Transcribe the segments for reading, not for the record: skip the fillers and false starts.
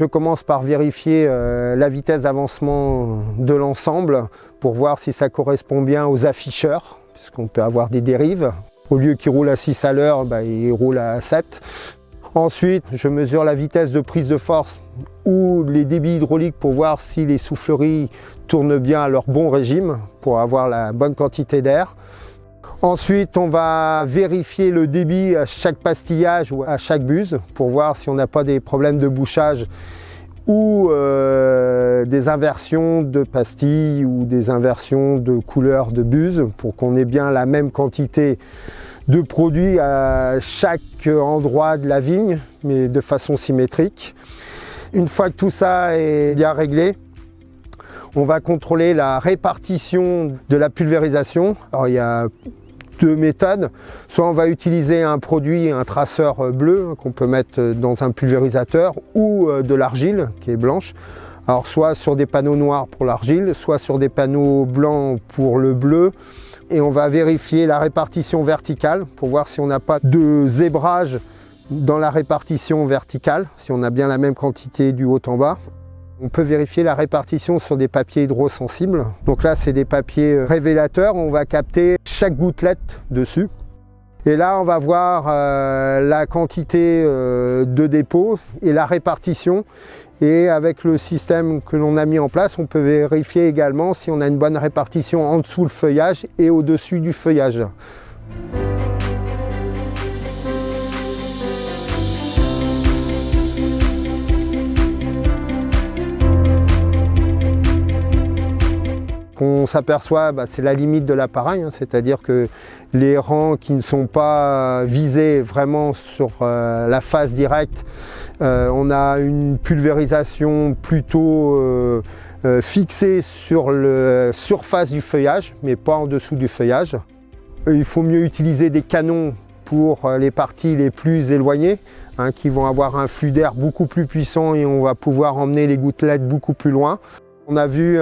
je commence par vérifier la vitesse d'avancement de l'ensemble pour voir si ça correspond bien aux afficheurs, puisqu'on peut avoir des dérives. Au lieu qu'il roule à 6 à l'heure, il roule à 7. Ensuite, je mesure la vitesse de prise de force ou les débits hydrauliques pour voir si les souffleries tournent bien à leur bon régime, pour avoir la bonne quantité d'air. Ensuite, on va vérifier le débit à chaque pastillage ou à chaque buse pour voir si on n'a pas des problèmes de bouchage ou des inversions de pastilles ou des inversions de couleur de buse pour qu'on ait bien la même quantité de produit à chaque endroit de la vigne, mais de façon symétrique. Une fois que tout ça est bien réglé, on va contrôler la répartition de la pulvérisation. Alors il y a deux méthodes. Soit on va utiliser un produit, un traceur bleu qu'on peut mettre dans un pulvérisateur, ou de l'argile qui est blanche. Alors soit sur des panneaux noirs pour l'argile, soit sur des panneaux blancs pour le bleu. Et on va vérifier la répartition verticale pour voir si on n'a pas de zébrage dans la répartition verticale, si on a bien la même quantité du haut en bas. On peut vérifier la répartition sur des papiers hydrosensibles. Donc là, c'est des papiers révélateurs. On va capter chaque gouttelette dessus. Et là, on va voir la quantité de dépôt et la répartition. Et avec le système que l'on a mis en place, on peut vérifier également si on a une bonne répartition en dessous le feuillage et au-dessus du feuillage. On s'aperçoit, c'est la limite de l'appareil, c'est-à-dire que les rangs qui ne sont pas visés vraiment sur la face directe, on a une pulvérisation plutôt fixée sur la surface du feuillage, mais pas en dessous du feuillage. Il faut mieux utiliser des canons pour les parties les plus éloignées, qui vont avoir un flux d'air beaucoup plus puissant et on va pouvoir emmener les gouttelettes beaucoup plus loin. On a vu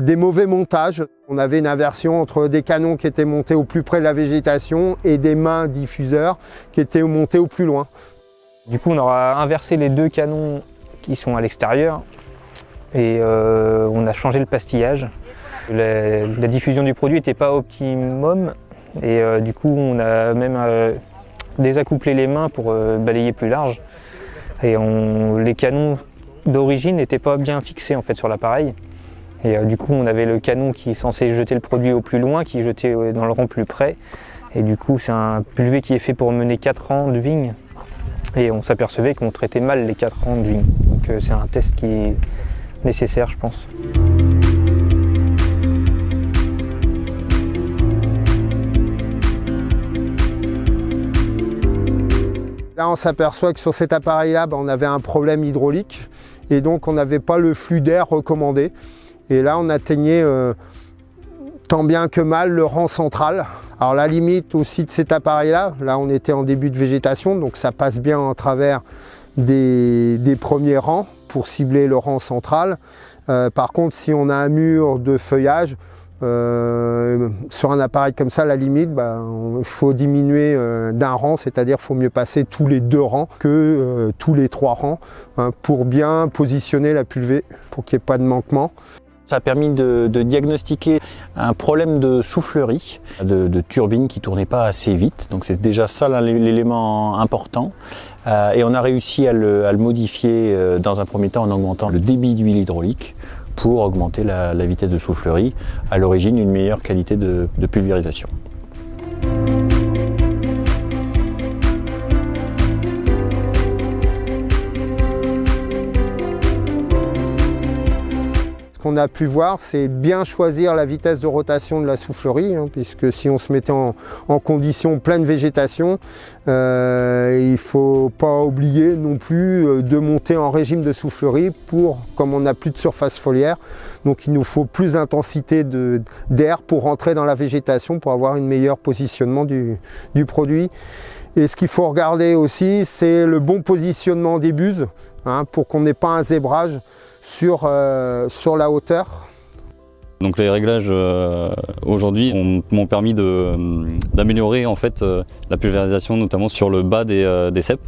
des mauvais montages. On avait une inversion entre des canons qui étaient montés au plus près de la végétation et des mains diffuseurs qui étaient montés au plus loin. Du coup, on aura inversé les deux canons qui sont à l'extérieur et on a changé le pastillage. La diffusion du produit n'était pas optimum et du coup, on a même désaccouplé les mains pour balayer plus large. Et les canons d'origine n'étaient pas bien fixés en fait sur l'appareil. Et du coup, on avait le canon qui est censé jeter le produit au plus loin, qui jetait dans le rang plus près. Et du coup, c'est un pulvé qui est fait pour mener 4 rangs de vignes. Et on s'apercevait qu'on traitait mal les 4 rangs de vignes. Donc c'est un test qui est nécessaire, je pense. Là, on s'aperçoit que sur cet appareil-là, on avait un problème hydraulique. Et donc, on n'avait pas le flux d'air recommandé. Et là, on atteignait tant bien que mal le rang central. Alors la limite aussi de cet appareil-là, là on était en début de végétation, donc ça passe bien en travers des premiers rangs pour cibler le rang central. Par contre, si on a un mur de feuillage, sur un appareil comme ça, la limite, il faut diminuer d'un rang, c'est-à-dire qu'il faut mieux passer tous les 2 rangs que tous les 3 rangs pour bien positionner la pulvée, pour qu'il n'y ait pas de manquement. Ça a permis de diagnostiquer un problème de soufflerie, de turbine qui ne tournait pas assez vite. Donc c'est déjà ça l'élément important. Et on a réussi à le modifier dans un premier temps en augmentant le débit d'huile hydraulique pour augmenter la vitesse de soufflerie, à l'origine une meilleure qualité de pulvérisation. Ce qu'on a pu voir, c'est bien choisir la vitesse de rotation de la soufflerie, puisque si on se mettait en condition pleine végétation, il ne faut pas oublier non plus de monter en régime de soufflerie comme on n'a plus de surface foliaire, donc il nous faut plus d'intensité d'air pour rentrer dans la végétation, pour avoir un meilleur positionnement du produit. Et ce qu'il faut regarder aussi, c'est le bon positionnement des buses, pour qu'on n'ait pas un zébrage sur la hauteur. Donc les réglages aujourd'hui m'ont permis d'améliorer en fait la pulvérisation, notamment sur le bas des ceps.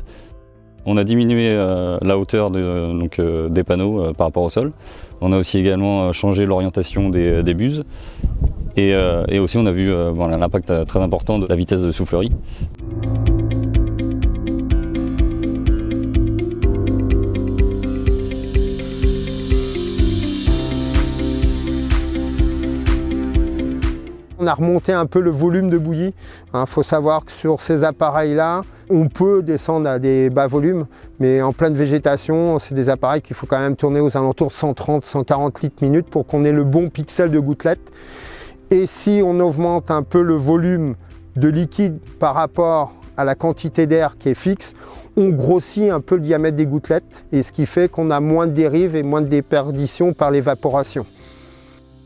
On a diminué la hauteur des panneaux par rapport au sol. On a aussi également changé l'orientation des buses. Et aussi on a vu l'impact très important de la vitesse de soufflerie. On a remonté un peu le volume de bouillie. Il faut savoir que sur ces appareils-là, on peut descendre à des bas volumes, mais en pleine végétation, c'est des appareils qu'il faut quand même tourner aux alentours de 130-140 litres minute pour qu'on ait le bon pixel de gouttelette. Et si on augmente un peu le volume de liquide par rapport à la quantité d'air qui est fixe, on grossit un peu le diamètre des gouttelettes, et ce qui fait qu'on a moins de dérives et moins de déperdition par l'évaporation.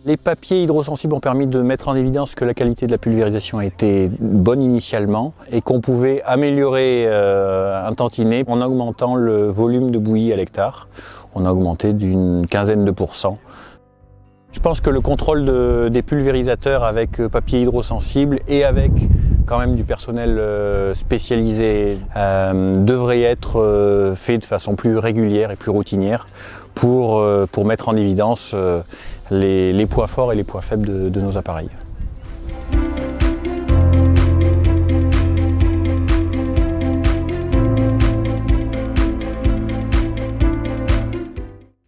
Les papiers hydrosensibles ont permis de mettre en évidence que la qualité de la pulvérisation était bonne initialement et qu'on pouvait améliorer un tantinet en augmentant le volume de bouillie à l'hectare. On a augmenté d'une quinzaine de %. Je pense que le contrôle des pulvérisateurs avec papier hydrosensible et avec quand même du personnel spécialisé devrait être fait de façon plus régulière et plus routinière pour mettre en évidence les points forts et les points faibles de nos appareils.